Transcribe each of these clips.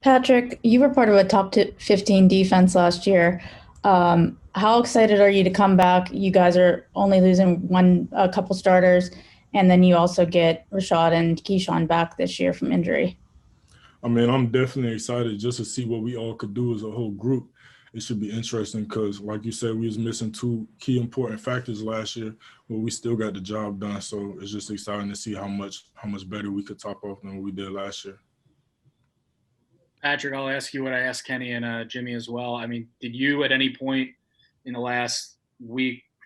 Patrick, you were part of a 15 defense last year. How excited are you to come back? You guys are only losing a couple starters, and then you also get Rashad and Keyshawn back this year from injury. I mean, I'm definitely excited just to see what we all could do as a whole group. It should be interesting because, like you said, we was missing two key important factors last year, but we still got the job done. So it's just exciting to see how much better we could top off than what we did last year. Patrick, I'll ask you what I asked Kenny and Jimmy as well. I mean, did you at any point in the last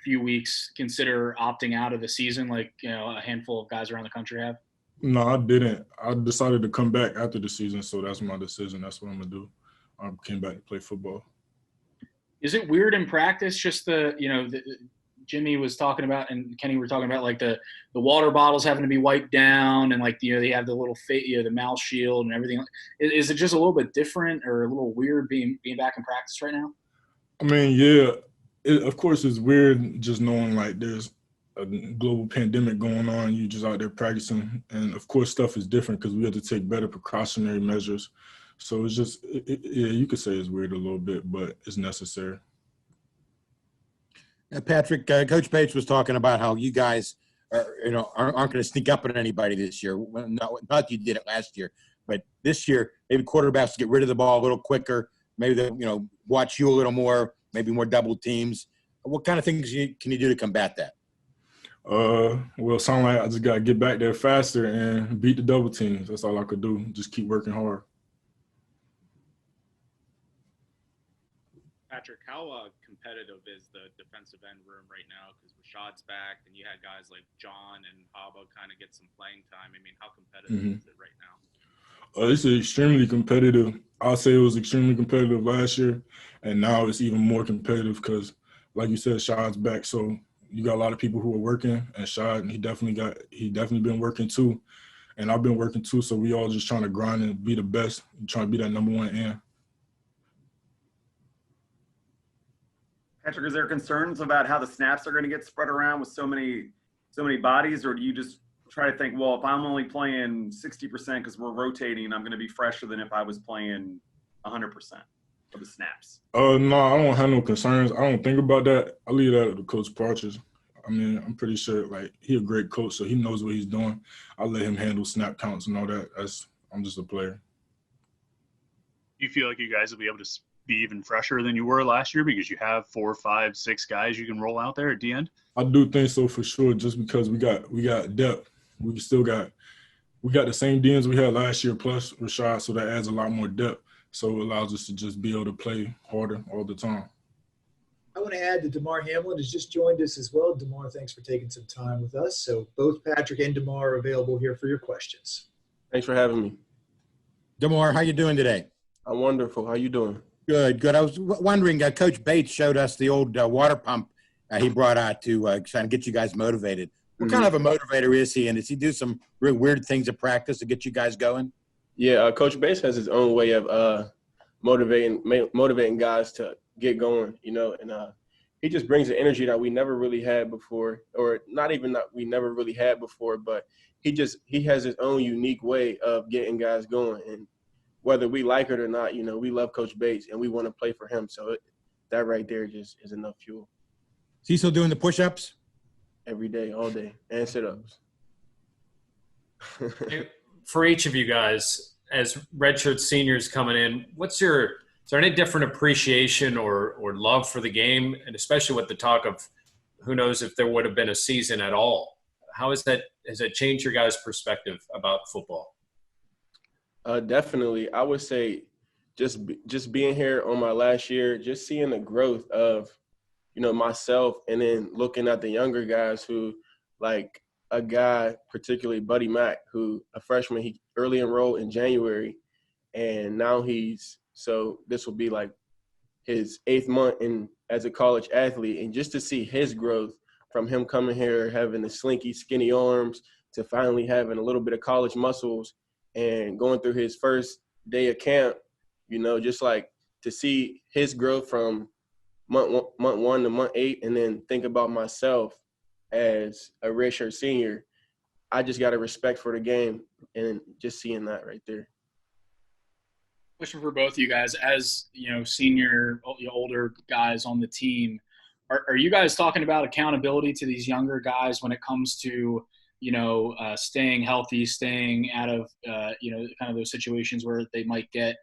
few weeks, consider opting out of the season like a handful of guys around the country have? No, I didn't. I decided to come back after the season, so that's my decision. That's what I'm gonna do. I came back to play football. Is it weird in practice? Just Jimmy was talking about and Kenny were talking about like the water bottles having to be wiped down and like they have the little the mouth shield and everything. Is it just a little bit different or a little weird being back in practice right now? I mean, yeah, of course it's weird just knowing like there's a global pandemic going on. You just out there practicing, and of course stuff is different because we have to take better precautionary measures. So it's just, yeah, you could say it's weird a little bit, but it's necessary. Patrick, Coach Bates was talking about how you guys aren't going to sneak up on anybody this year. Well, not that you did it last year, but this year maybe quarterbacks get rid of the ball a little quicker. Maybe they watch you a little more. Maybe more double teams. What kind of things can you do to combat that? Well, it sounds like I just got to get back there faster and beat the double teams. That's all I could do. Just keep working hard. Patrick, how competitive is the defensive end room right now? Because Rashad's back, and you had guys like John and Haba kind of get some playing time. I mean, how competitive is it right now? It's extremely competitive. I'll say it was extremely competitive last year, and now it's even more competitive because, like you said, Shad's back. So you got a lot of people who are working, and Shad, he definitely been working too, and I've been working too. So we all just trying to grind and be the best, trying to be that number one end. Patrick, is there concerns about how the snaps are going to get spread around with so many bodies, or do you just try to think, well, if I'm only playing 60% because we're rotating, I'm going to be fresher than if I was playing 100% of the snaps? No, I don't have no concerns. I don't think about that. I leave that to Coach Partridge. I mean, I'm pretty sure like he's a great coach, so he knows what he's doing. I let him handle snap counts and all that. I'm just a player. Do you feel like you guys will be able to be even fresher than you were last year because you have 4, 5, 6 guys you can roll out there at the end? I do think so for sure, just because we got depth. We got the same DNs we had last year plus Rashad, so that adds a lot more depth. So it allows us to just be able to play harder all the time. I want to add that Damar Hamlin has just joined us as well. Damar, thanks for taking some time with us. So both Patrick and Damar are available here for your questions. Thanks for having me. Damar, how you doing today? I'm wonderful. How you doing? Good. I was wondering, Coach Bates showed us the old water pump he brought out to try to get you guys motivated. What kind of a motivator is he, and does he do some real weird things at practice to get you guys going? Yeah, Coach Bates has his own way of motivating guys to get going, and he just brings the energy that we never really had before, or not even that we never really had before, but he has his own unique way of getting guys going. And whether we like it or not, we love Coach Bates and we want to play for him. So that right there just is enough fuel. Is he still doing the push-ups? Every day, all day, and sit-ups. For each of you guys, as redshirt seniors coming in, is there any different appreciation or love for the game, and especially with the talk of who knows if there would have been a season at all? Has that changed your guys' perspective about football? Definitely. I would say just being here on my last year, just seeing the growth of, myself, and then looking at the younger guys who, like a guy, particularly Buddy Mack, who a freshman, he early enrolled in January, and now this will be like his 8th month as a college athlete, and just to see his growth from him coming here, having the slinky, skinny arms, to finally having a little bit of college muscles and going through his first day of camp, just like to see his growth from month 1 to month 8, and then think about myself as a redshirt senior. I just got a respect for the game, and just seeing that right there. Question for both of you guys, as senior, older guys on the team, are you guys talking about accountability to these younger guys when it comes to staying healthy, staying out of kind of those situations where they might get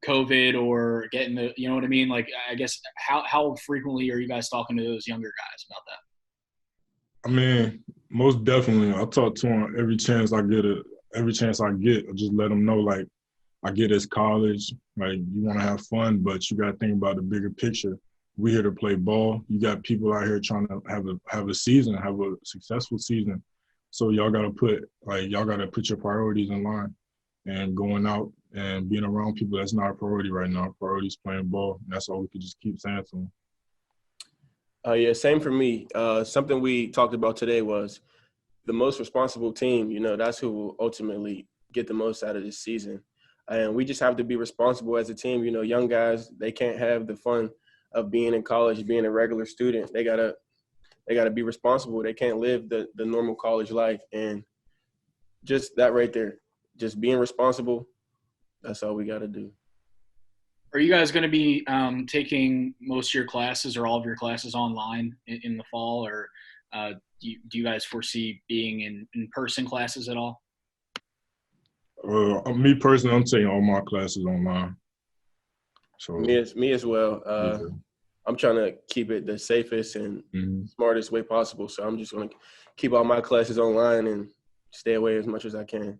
COVID or getting the, you know what I mean? Like, I guess how frequently are you guys talking to those younger guys about that? I mean, most definitely. I talk to them every chance I get. I just let them know, like, I get it's college. Like, you want to have fun, but you got to think about the bigger picture. We here to play ball. You got people out here trying to have a season, have a successful season. So y'all got to put your priorities in line. And going out and being around people, that's not a priority right now. Our priority is playing ball. And that's all we could just keep saying to them. Yeah, same for me. Something we talked about today was the most responsible team, that's who will ultimately get the most out of this season. And we just have to be responsible as a team. Young guys, they can't have the fun of being in college, being a regular student. They gotta be responsible. They can't live the normal college life. And just that right there, just being responsible, that's all we got to do. Are you guys going to be taking most of your classes or all of your classes online in the fall, or do you guys foresee being in in-person classes at all? Me personally, I'm taking all my classes online. So me as well. I'm trying to keep it the safest and smartest way possible. So I'm just going to keep all my classes online and stay away as much as I can.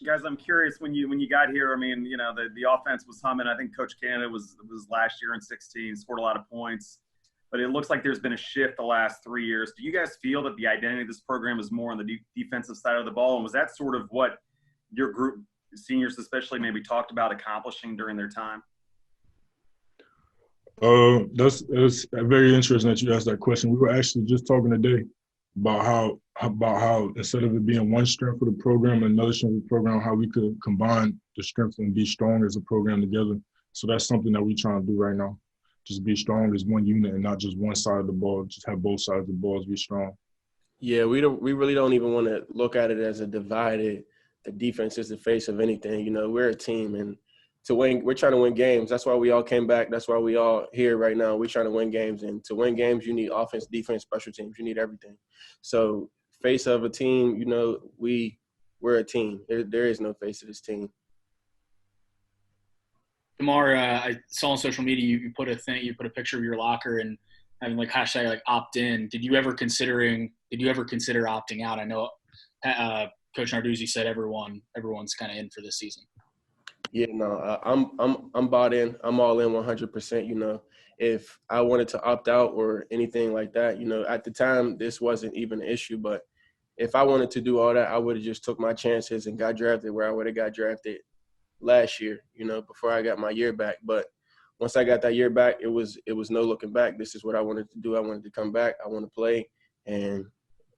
Guys, I'm curious, when you got here, I mean, the offense was humming. I think Coach Canada was last year in 16, scored a lot of points. But it looks like there's been a shift the last 3 years. Do you guys feel that the identity of this program is more on the defensive side of the ball? And was that sort of what your group, seniors especially, maybe talked about accomplishing during their time? That's very interesting that you asked that question. We were actually just talking today about how instead of it being one strength of the program and another strength of the program, how we could combine the strengths and be strong as a program together. So that's something that we're trying to do right now. Just be strong as one unit and not just one side of the ball. Just have both sides of the ball be strong. Yeah, we really don't even want to look at it as a divided. The defense is the face of anything. We're a team, and to win, we're trying to win games. That's why we all came back. That's why we all here right now. We're trying to win games, and to win games, you need offense, defense, special teams. You need everything. So, face of a team, we're a team. There is no face of this team. Damar, I saw on social media you put a picture of your locker and having like hashtag like opt in. Did you ever consider opting out? I know Coach Narduzzi said everyone's kind of in for this season. Yeah, no, I'm bought in. I'm all in 100%. If I wanted to opt out or anything like that, at the time this wasn't even an issue. But if I wanted to do all that, I would have just took my chances and got drafted where I would have got drafted last year, before I got my year back. But once I got that year back, it was no looking back. This is what I wanted to do. I wanted to come back. I want to play, and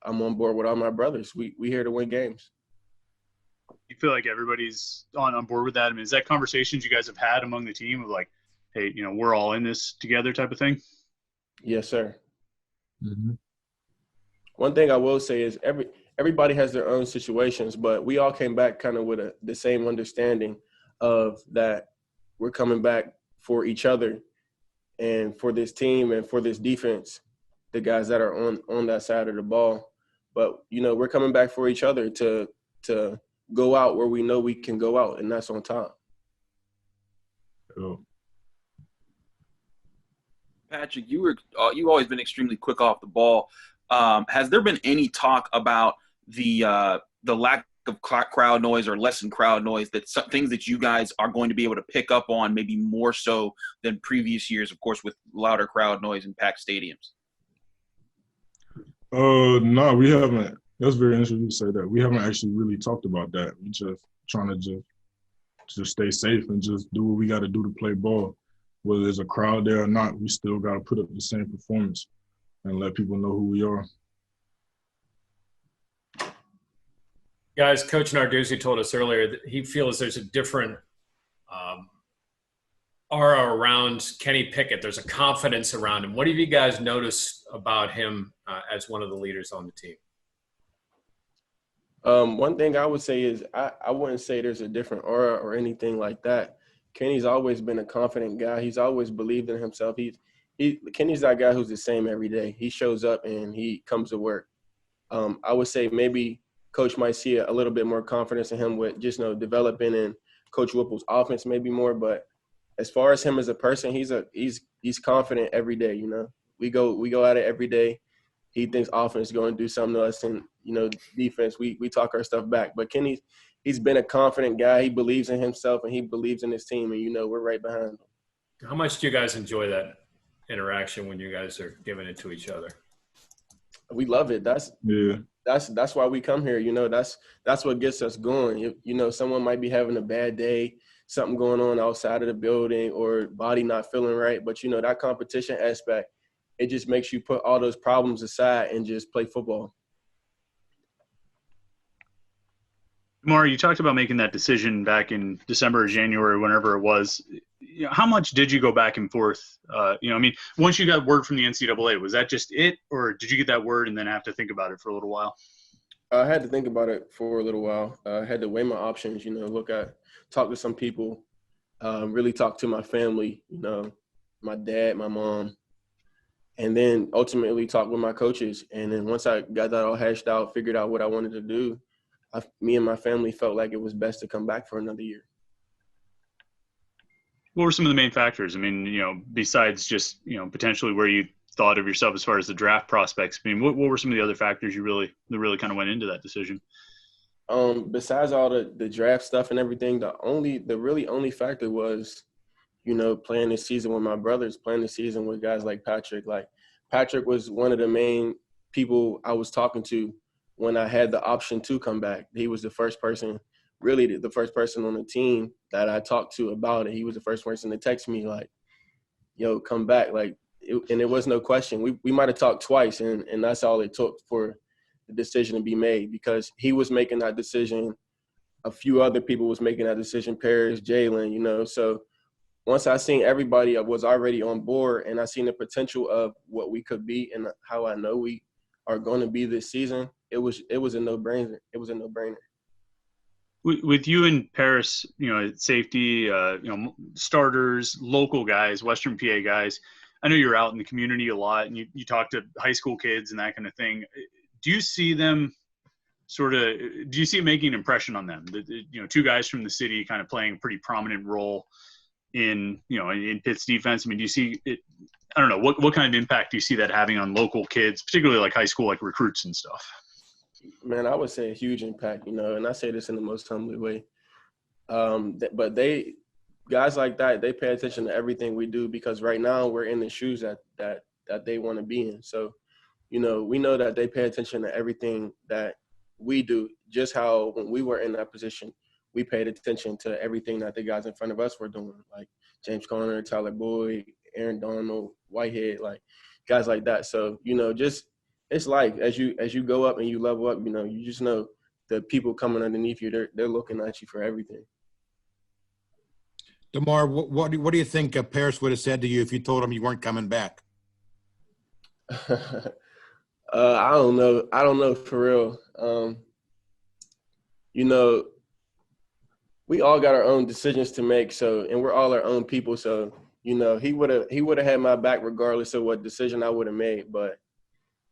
I'm on board with all my brothers. We here to win games. You feel like everybody's on board with that? I mean, is that conversations you guys have had among the team of like, hey, we're all in this together type of thing? Yes, sir. Mm-hmm. One thing I will say is everybody has their own situations, but we all came back kind of with the same understanding of that we're coming back for each other and for this team and for this defense, the guys that are on that side of the ball. But, we're coming back for each other to go out where we know we can go out, and that's on top. Cool. Patrick, you've always been extremely quick off the ball. Has there been any talk about the lack of crowd noise or lessened crowd noise, that some things that you guys are going to be able to pick up on maybe more so than previous years, of course, with louder crowd noise in packed stadiums? No, we haven't. That's very interesting to say that. We haven't actually really talked about that. We're just trying to just stay safe and just do what we got to do to play ball. Whether there's a crowd there or not, we still got to put up the same performance and let people know who we are. Guys, Coach Narduzzi told us earlier that he feels there's a different aura around Kenny Pickett. There's a confidence around him. What have you guys noticed about him as one of the leaders on the team? One thing I would say is I wouldn't say there's a different aura or anything like that. Kenny's always been a confident guy. He's always believed in himself. Kenny's that guy who's the same every day. He shows up and he comes to work. I would say maybe coach might see a little bit more confidence in him with just developing in Coach Whipple's offense maybe more. But as far as him as a person, he's confident every day. We go at it every day. He thinks offense is going to do something to us, and defense we talk our stuff back. But he's been a confident guy. He believes in himself and he believes in his team, and we're right behind him. How much do you guys enjoy that interaction when you guys are giving it to each other? We love it. That's why we come here. That's what gets us going. Someone might be having a bad day, something going on outside of the building, or body not feeling right. But that competition aspect, it just makes you put all those problems aside and just play football. Damar, you talked about making that decision back in December or January, whenever it was. How much did you go back and forth? Once you got word from the NCAA, was that just it, or did you get that word and then have to think about it for a little while? I had to think about it for a little while. I had to weigh my options, talk to some people, really talk to my family, my dad, my mom, and then ultimately talk with my coaches. And then once I got that all hashed out, figured out what I wanted to do, me and my family felt like it was best to come back for another year. What were some of the main factors? Besides just, potentially where you thought of yourself as far as the draft prospects, what were some of the other factors that really kind of went into that decision? Besides all the draft stuff and everything, the really only factor was, playing this season with my brothers, playing the season with guys like Patrick. Like, Patrick was one of the main people I was talking to when I had the option to come back. He was the first person on the team that I talked to about it. He was the first person to text me like, yo, come back. And it was no question. We might have talked twice, and that's all it took for the decision to be made, because he was making that decision. A few other people was making that decision, Paris, Jalen, So once I seen everybody was already on board and I seen the potential of what we could be and how I know we are going to be this season, it was a no-brainer. It was a no-brainer. With you and Paris, safety, starters, local guys, Western PA guys, I know you're out in the community a lot and you talk to high school kids and that kind of thing. Do you see them making an impression on them? Two guys from the city kind of playing a pretty prominent role in Pitt's defense. Do you see it? I don't know. What kind of impact do you see that having on local kids, particularly like high school, like recruits and stuff? Man, I would say a huge impact, and I say this in the most humbly way. But guys like that, they pay attention to everything we do, because right now we're in the shoes that they want to be in. So, we know that they pay attention to everything that we do, just how when we were in that position, we paid attention to everything that the guys in front of us were doing, like James Conner, Tyler Boyd, Aaron Donald, Whitehead, like guys like that. So, it's life. As you go up and you level up, you just know the people coming underneath you, they're looking at you for everything. Damar, what do you think Paris would have said to you if you told him you weren't coming back? I don't know for real. We all got our own decisions to make, and we're all our own people. So, he would have had my back regardless of what decision I would have made, but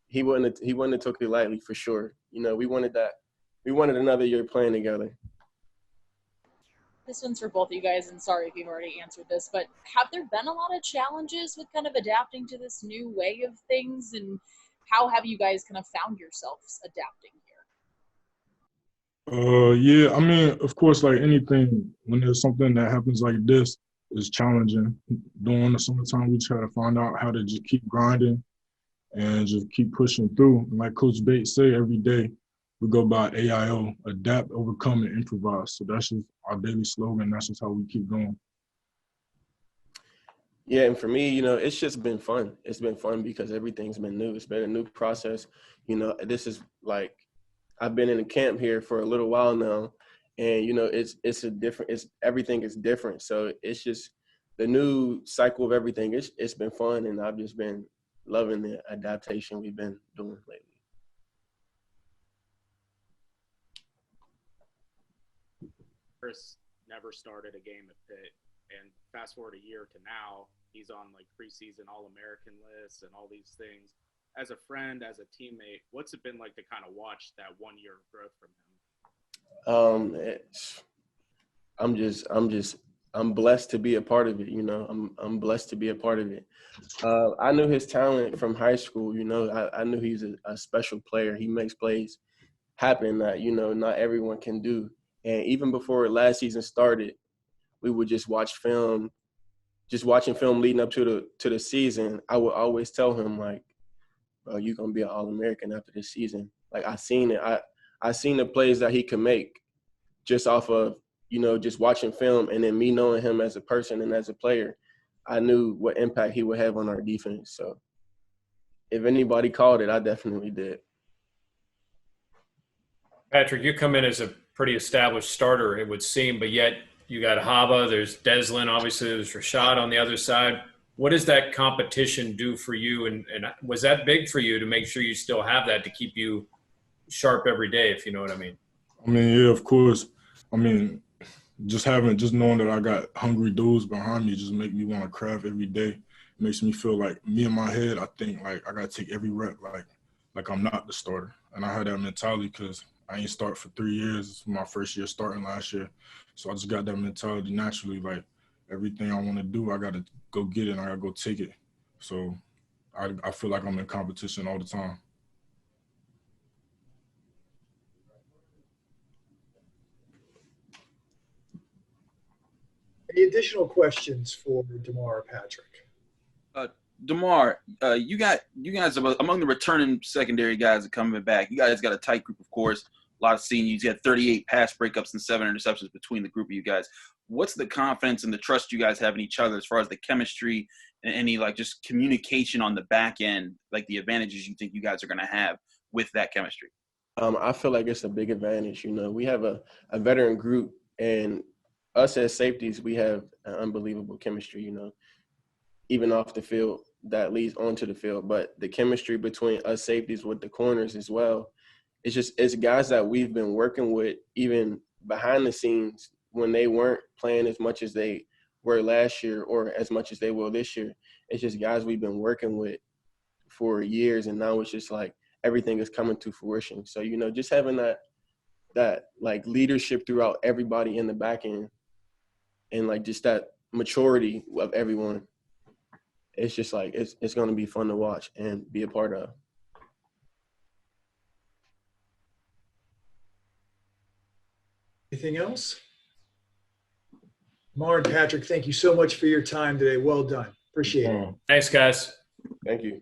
he wouldn't have took it lightly for sure. We wanted another year playing together. This one's for both of you guys, and sorry if you've already answered this, but have there been a lot of challenges with kind of adapting to this new way of things, and how have you guys kind of found yourselves adapting here? Yeah, of course, like anything, when there's something that happens like this, it's challenging. During the summertime, we try to find out how to just keep grinding and just keep pushing through. And like Coach Bates say, every day we go by AIO, adapt, overcome, and improvise. So that's just our daily slogan. That's just how we keep going. Yeah, and for me, it's just been fun. It's been fun because everything's been new. It's been a new process. This is like, I've been in the camp here for a little while now, and everything is different. So it's just the new cycle of everything. It's been fun, and I've just been loving the adaptation we've been doing lately. Chris never started a game at Pitt, and fast forward a year to now, he's on like preseason All-American lists and all these things. As a friend, as a teammate, what's it been like to kind of watch that 1 year of growth from him? I'm blessed to be a part of it. You know, I'm blessed to be a part of it. I knew his talent from high school. You know, I knew he's a special player. He makes plays happen that, you know, not everyone can do. And even before last season started, we would just watch film, just watching film leading up to the season. I would always tell him, like, bro, you're gonna be an All-American after this season. Like, I seen it. I seen the plays that he could make just off of, you know, just watching film, and then me knowing him as a person and as a player. I knew what impact he would have on our defense. So if anybody called it, I definitely did. Patrick, you come in as a pretty established starter, it would seem, but yet you got Haba, there's Deslin, obviously there's Rashad on the other side. What does that competition do for you? And was that big for you to make sure you still have that to keep you sharp every day, if you know what I mean? I mean, yeah, of course. I mean, just knowing that I got hungry dudes behind me just make me want to craft every day. It makes me feel like me in my head, I think like I got to take every rep like I'm not the starter. And I had that mentality because I ain't start for 3 years. It's my first year starting last year. So I just got that mentality naturally. Like everything I want to do, I got to go get it and I got to go take it. So I feel like I'm in competition all the time. Any additional questions for Damar or Patrick? Damar, you guys among the returning secondary guys that coming back. You guys got a tight group, of course. A lot of seniors. You had 38 pass breakups and 7 interceptions between the group of you guys. What's the confidence and the trust you guys have in each other as far as the chemistry and any like just communication on the back end, like the advantages you think you guys are going to have with that chemistry? I feel like it's a big advantage. You know, we have a veteran group, and us as safeties, we have an unbelievable chemistry, you know, even off the field that leads onto the field. But the chemistry between us safeties with the corners as well, it's guys that we've been working with even behind the scenes when they weren't playing as much as they were last year or as much as they will this year. It's just guys we've been working with for years, and now it's just like everything is coming to fruition. So, you know, just having that like leadership throughout everybody in the back end and like just that maturity of everyone, it's just like it's going to be fun to watch and be a part of. Anything else? Damar and Patrick, thank you so much for your time today. Well done. Appreciate it. Thanks, guys. Thank you.